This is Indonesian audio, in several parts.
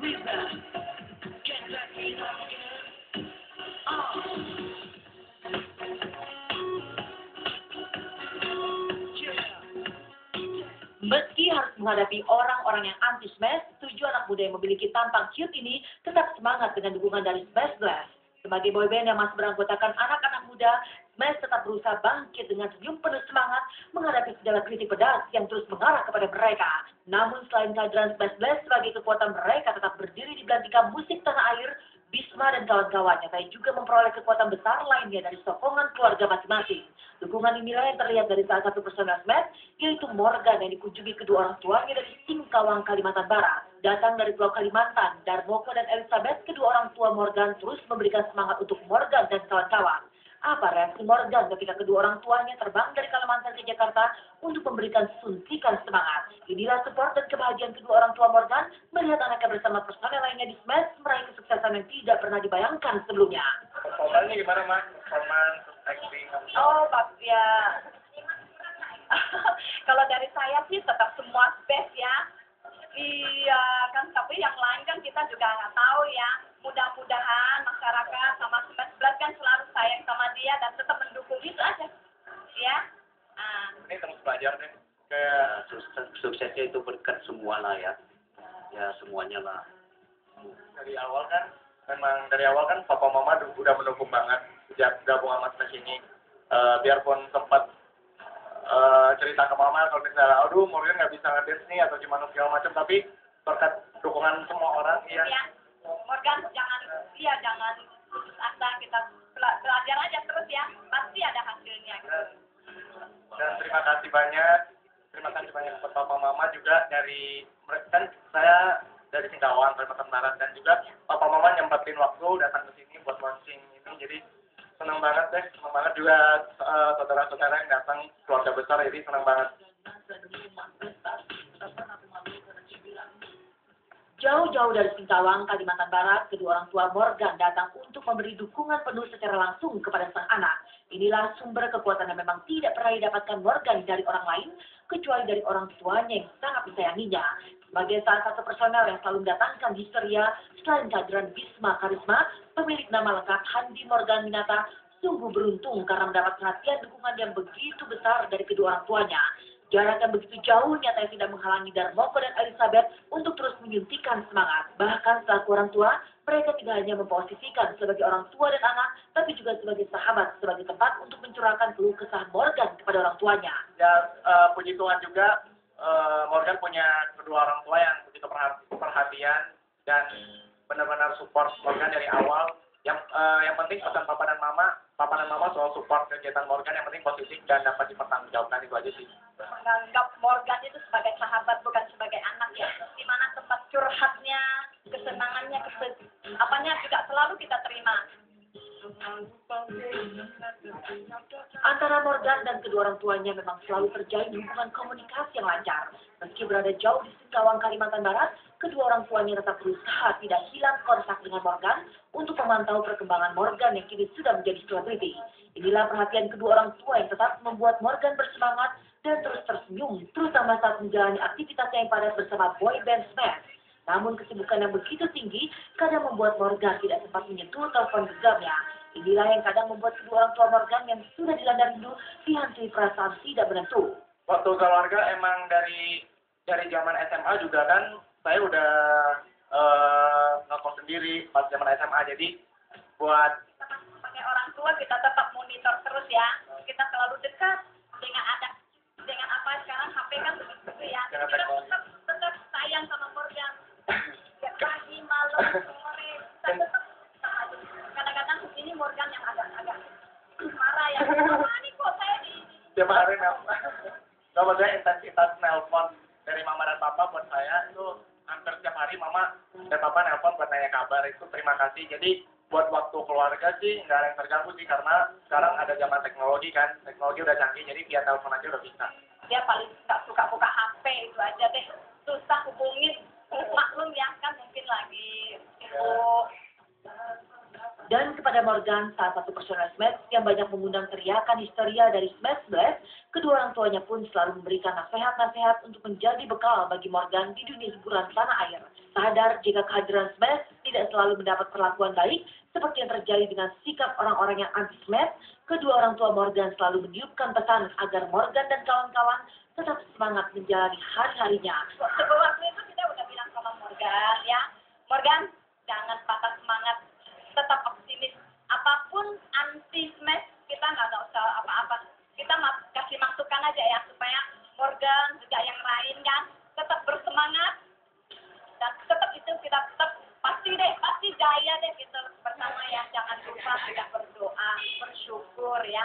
Meski harus menghadapi orang-orang yang anti-Smash, 7 anak muda yang memiliki tampang cute ini tetap semangat dengan dukungan dari Smash Blast. Sebagai boyband yang masih beranggotakan anak-anak muda, Smash tetap berusaha bangkit dengan senyum penuh semangat menghadapi segala kritik pedas yang terus mengarah kepada mereka. Namun selain kehadiran Smash Blast sebagai kekuatan mereka tetap berdiri di belantika musik tanah air, Bisma dan kawan-kawannya saya juga memperoleh kekuatan besar lainnya dari sokongan keluarga masing-masing. Dukungan inilah yang terlihat dari salah satu personel Smash, yaitu Morgan yang dikunjungi kedua orang tuanya dari Singkawang, Kalimantan Barat. Datang dari Pulau Kalimantan, Darmoko dan Elizabeth, kedua orang tua Morgan terus memberikan semangat untuk Morgan dan kawan-kawan. Apa reaksi Morgan ketika kedua orang tuanya terbang dari Kalimantan ke Jakarta untuk memberikan suntikan semangat? Inilah support dan kebahagiaan kedua orang tua Morgan melihat anaknya bersama personel lainnya di Smash meraih kesuksesan yang tidak pernah dibayangkan sebelumnya. Performanya gimana, Mas? Performance, acting? Oh, Pak, ya. Kalau dari saya sih tetap semua best ya. Iya kan, tapi yang lain kan kita juga nggak tahu ya. Mudah-mudahan masyarakat sama Smash Blast kan selalu sayang sama dia dan tetap mendukung itu aja. Ya. Ini terus belajar deh. Ya, suksesnya itu berkat semua lah ya. Ya, semuanya lah. Dari awal kan papa mama udah mendukung banget sejak gabung sama Smash ini. Biarpun sempat cerita ke mama kalau misalnya, aduh Morgan nggak bisa ngedance nih atau gimana segala macam, tapi berkat dukungan semua orang, Iya. Morgan jangan putus asa, kita belajar aja terus ya. Pasti ada hasilnya gitu. Dan terima kasih banyak buat papa mama juga dari, kan saya dari Singkawang, Kalimantan Barat, dan juga papa mama nyempetin waktu datang ke sini buat launching ini, jadi senang banget juga saudara-saudara yang datang, keluarga besar, jadi senang banget. Jauh-jauh dari Singkawang, Kalimantan Barat, kedua orang tua Morgan datang untuk memberi dukungan penuh secara langsung kepada sang anak. Inilah sumber kekuatan yang memang tidak pernah didapatkan Morgan dari orang lain, kecuali dari orang tuanya yang sangat disayanginya. Sebagai salah satu personel yang selalu mendatangkan histeria, selain kehadiran Bisma Karisma, pemilik nama lengkap Handi Morgan Minata sungguh beruntung karena mendapat perhatian dukungan yang begitu besar dari kedua orang tuanya. Jarak yang begitu jauh nyatanya tidak menghalangi Darmoko dan Elizabeth untuk terus menyuntikkan semangat. Bahkan selaku orang tua, mereka tidak hanya memposisikan sebagai orang tua dan anak, tapi juga sebagai sahabat, sebagai tempat untuk mencurahkan keluh kesah Morgan kepada orang tuanya. Ya, puji Tuhan juga Morgan punya kedua orang tua yang begitu perhatian dan benar-benar support Morgan dari awal. Yang penting pesan papa dan mama soal support kegiatan Morgan, yang penting positif dan dapat dipertanggungjawabkan, itu aja sih. Menganggap Morgan itu sebagai sahabat bukan sebagai anak ya. Di mana tempat curhatnya, kesenangannya, apanya juga selalu kita terima. Antara Morgan dan kedua orang tuanya memang selalu terjalin hubungan komunikasi yang lancar. Meski berada jauh di Singkawang, Kalimantan Barat, kedua orang tuanya tetap berusaha tidak hilang kontak dengan Morgan untuk memantau perkembangan Morgan yang kini sudah menjadi selebriti. Inilah perhatian kedua orang tua yang tetap membuat Morgan bersemangat dan terus tersenyum, terutama saat menjalani aktivitasnya yang padat bersama boyband Smash. Namun kesibukan yang begitu tinggi kadang membuat Morgan tidak sempat menyentuh telepon genggamnya. Inilah yang kadang membuat kedua orang tua Morgan yang sudah dilanda rindu dihantui perasaan tidak menentu. Waktu keluarga emang dari zaman SMA juga kan, saya udah ngekos sendiri pas zaman SMA, jadi buat Sebagai orang tua kita tetap monitor terus ya. Kita selalu dekat dengan apa sekarang HP kan begitu ya. Kita tetap sayang sama Morgan. Ya, pagi, malam, sore, kita tetap kadang-kadang ini Morgan yang agak marah ya. Mama ini kok saya di tiap hari nggak maksudnya intensitas nelpon dari mama dan papa buat saya itu hampir setiap hari mama dan papa nelpon buat nanya kabar, itu terima kasih. Jadi buat waktu keluarga sih nggak ada yang terganggu sih, karena sekarang ada zaman teknologi kan, teknologi udah canggih, jadi via telepon aja udah bisa. dia paling nggak suka buka HP, itu aja deh. Susah hubungin, maklum ya kan mungkin lagi sibuk. Dan kepada Morgan, salah satu personel Smash yang banyak mengundang teriakan histeria dari Smash Blast, kedua orang tuanya pun selalu memberikan nasihat-nasihat untuk menjadi bekal bagi Morgan di dunia hiburan tanah air. Sadar jika kehadiran Smash tidak selalu mendapat perlakuan baik, seperti yang terjadi dengan sikap orang-orang yang anti-Smash, kedua orang tua Morgan selalu meniupkan pesan agar Morgan dan kawan-kawan tetap semangat menjalani hari-harinya. Sebelum waktu itu kita udah bilang sama Morgan ya, Morgan jangan patah semangat, tetap optimis. Apapun anti-Smash kita nggak usah apa-apa. Kita kasih masukan aja ya supaya Morgan juga yang lain kan tetap bersemangat dan tetap itu kita tetap pasti jaya deh kita bersama ya. Jangan lupa juga berdoa, bersyukur ya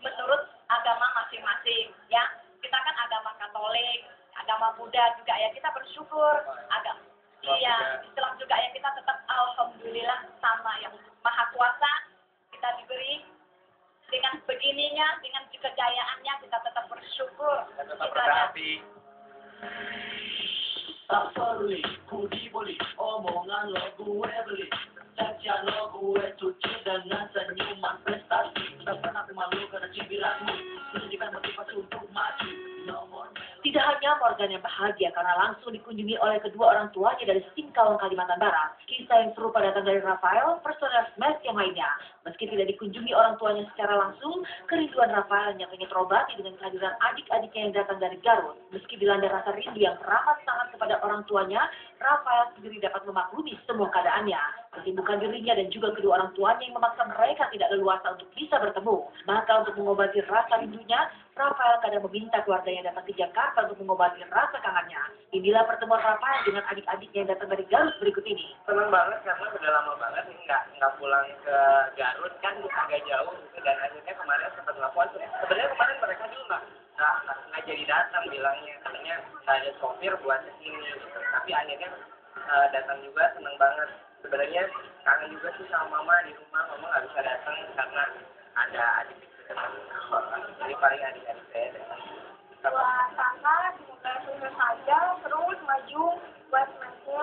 menurut agama masing-masing ya. Kita kan agama Katolik, agama Buddha juga ya, kita bersyukur. Islam juga ya, kita tetap alhamdulillah sama yang Maha Kuasa kita diberi dengan begininya, dengan kejayaannya kita tetap bersyukur. Dan tetap berhati. Tak peduli, ku dibully, omongan lo gue beli. Caca lo gue cuci dengan senyuman prestasi. Tak pernah malu karena cibiranmu, menunjukkan motivasi untuk maju. Tidak hanya Morgan yang bahagia karena langsung dikunjungi oleh kedua orang tuanya dari Singkawang, Kalimantan Barat. Kisah yang serupa datang dari Rafael, personel Smash yang lainnya. Meski tidak dikunjungi orang tuanya secara langsung, kerinduan Rafael nyatanya terobati dengan kehadiran adik-adiknya yang datang dari Garut. Meski dilanda rasa rindu yang teramat sangat kepada orang tuanya, Rafael sendiri dapat memaklumi semua keadaannya. Kesibukan dirinya dan juga kedua orang tuanya yang memaksa mereka tidak leluasa untuk bisa bertemu. Maka untuk mengobati rasa rindunya, Rafael kadang meminta keluarganya datang ke Jakarta untuk mengobati rasa kangennya. Inilah pertemuan Rafael dengan adik-adiknya yang datang dari Garut berikut ini. Senang banget karena udah lama banget nih nggak pulang ke Garut, kan agak jauh gitu, dan akhirnya kemarin sempat telepon. Sebenarnya kemarin mereka juga nggak jadi datang, bilangnya katanya nggak ada sopir buat kesini gitu. Tapi akhirnya datang juga, seneng banget. Sebenarnya kangen juga sih sama mama di rumah. Mama nggak bisa datang karena ada adik di depan sekolah. Jadi paling adik-adik saya datang. Buat kakak semoga sukses saja, terus maju buat Smashnya.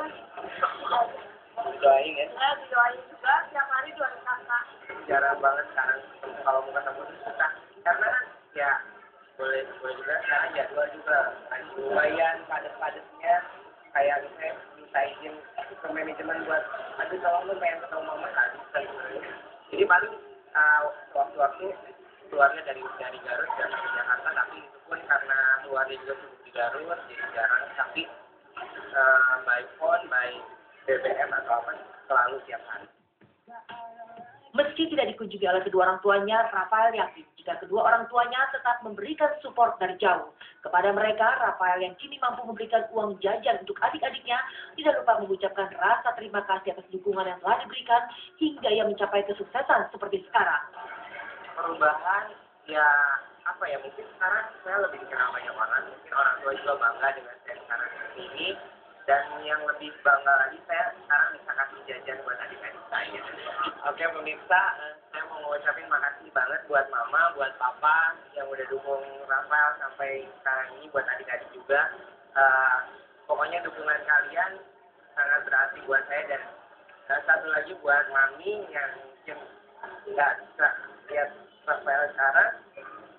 Doain ya. Doain juga tiap hari doain kakak. Jarang banget sekarang kalau mau ketemu tuh susah. Karena ya boleh juga sekarang jadwal juga lumayan padat-padatnya. Kayak saya minta izin ke manajemen buat aduh tolong lu pengen ketemu mama kan. Jadi paling waktu-waktu keluarnya dari Garut dan ke Jakarta, tapi itu pun karena keluarnya juga sibuk di Garut jadi jarang. Tapi by phone, by BBM atau apa selalu tiap hari. Meski tidak dikunjungi oleh kedua orang tuanya, Rafael yakin jika kedua orang tuanya tetap memberikan support dari jauh. Kepada mereka, Rafael yang kini mampu memberikan uang jajan untuk adik-adiknya, tidak lupa mengucapkan rasa terima kasih atas dukungan yang telah diberikan hingga ia mencapai kesuksesan seperti sekarang. Perubahan ya apa ya, mungkin sekarang saya lebih dikenal banyak orang, mungkin orang tua juga bangga dengan saya sekarang ini. Dan yang lebih bangga lagi, saya sekarang bisa kasih jajan buat adik-adik saya. Oke pemirsa, saya mau ngucapin makasih banget buat mama, buat papa yang udah dukung Rafael sampai sekarang ini, buat adik-adik juga. Pokoknya dukungan kalian sangat berarti buat saya. Dan satu lagi buat mami yang mungkin nggak bisa lihat Rafael sekarang,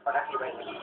makasih banyak.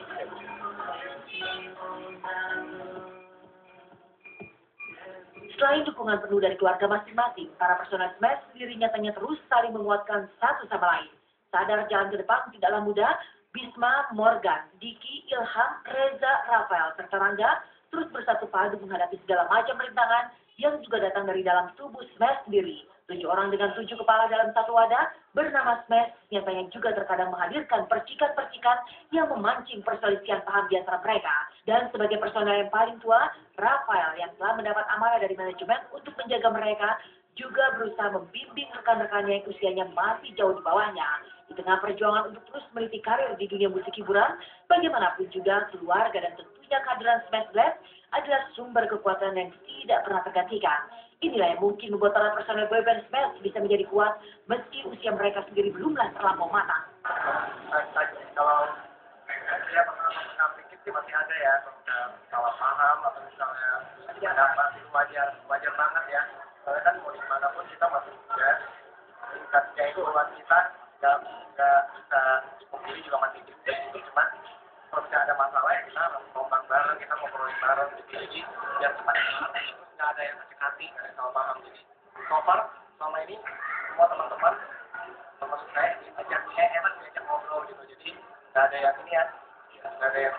Selain dukungan penuh dari keluarga masing-masing, para personel Smash sendiri nyatanya terus saling menguatkan satu sama lain. Sadar jalan ke depan tidaklah mudah, Bisma, Morgan, Diki, Ilham, Reza, Rafael, serta Rangga terus bersatu padu menghadapi segala macam rintangan yang juga datang dari dalam tubuh Smash sendiri. 7 orang dengan 7 kepala dalam satu wadah bernama Smash nyatanya juga terkadang menghadirkan percikan-percikan yang memancing perselisihan paham di antara mereka. Dan sebagai personel yang paling tua, Rafael yang telah mendapat amanah dari manajemen untuk menjaga mereka juga berusaha membimbing rekan-rekannya yang usianya masih jauh di bawahnya. Di tengah perjuangan untuk terus meniti karir di dunia musik hiburan, bagaimanapun juga keluarga dan tentunya kehadiran Smash Blast adalah sumber kekuatan yang tidak pernah tergantikan. Inilah yang mungkin membuat para personel boyband Smash bisa menjadi kuat meski usia mereka sendiri belumlah terlampau matang. Kalau saya pernah pikir sih masih ada ya, salah paham atau misalnya ada apa, itu wajar banget ya. Soalnya kan mau dimanapun kita masih muda, tingkatnya itu buat kita nggak bisa sendiri juga masih gede gitu. Cuman kalau misalnya ada masalah ya kita ngomong bareng, kita ngobrolin bareng gitu. Jadi yang cepat itu nggak ada yang sakit hati, nggak ada yang salah paham. Jadi so far selama ini semua teman-teman termasuk saya enak diajak ngobrol gitu. Jadi nggak ada yang ini ya, nggak ada yang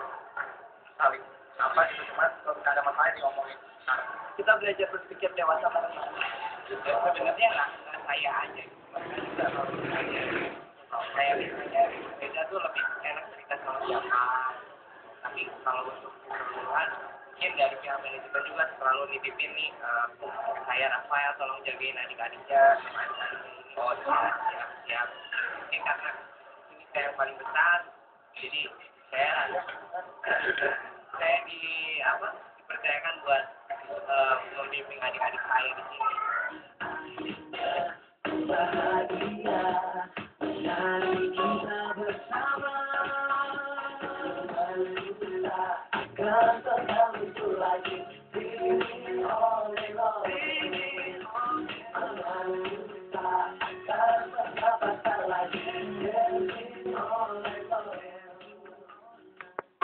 saling apa gitu, cuma kalau nggak ada masalah diomongin. Nah, Kita belajar berpikir dewasa bareng. ya, sebenarnya nggak saya aja, saya biasanya beda tuh lebih enak cerita sama siapa. Tapi kalau untuk keseluruhan mungkin dari pihak manajemen juga selalu nitipin nih saya Rafael tolong jagain adik-adiknya sama adik-adiknya ini. Oh siap. Mungkin karena ini saya yang paling besar, jadi saya dipercayakan buat membimbing adik